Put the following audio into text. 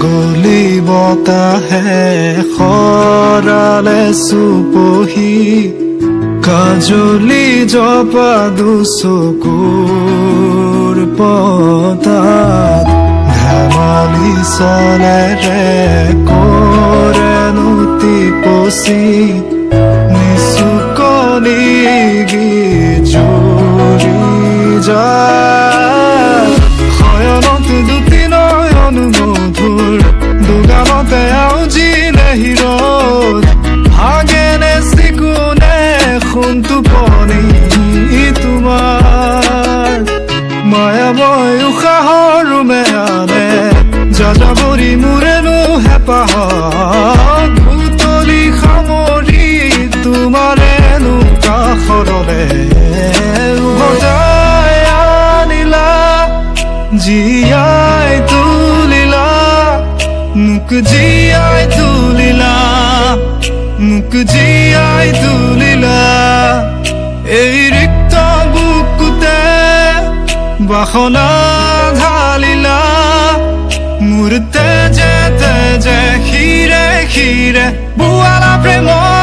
গলি বতাহে খৰালে চুপহি কাজলি জপা দুচকুৰ পতাত ধেমালি চলেৰে কৰে নুতি পচি নিচুকনি জুৰি যায় শয়নত দুটি নয়ন মধুৰ দুগামতে আউজিলে হিৰত ভাগেনে চিকুনে সোণটো পনি তোমাৰ মায়াময় উশাহৰ মেয়ানে যাযাবৰী মোৰেনো হেঁপাহত ভুতলি সামৰি তোমাৰেনো কাষৰলে উভতাই আনিলা জীয়াই তুলিলা মোক জীয়াই তুলিলা মোক জীয়াই তুলিলা এই ৰিক্ত বুকুতে বাসনা ঢালিলা মোৰ তেজে তেজে শিৰে শিৰে বোৱালা প্ৰেমৰ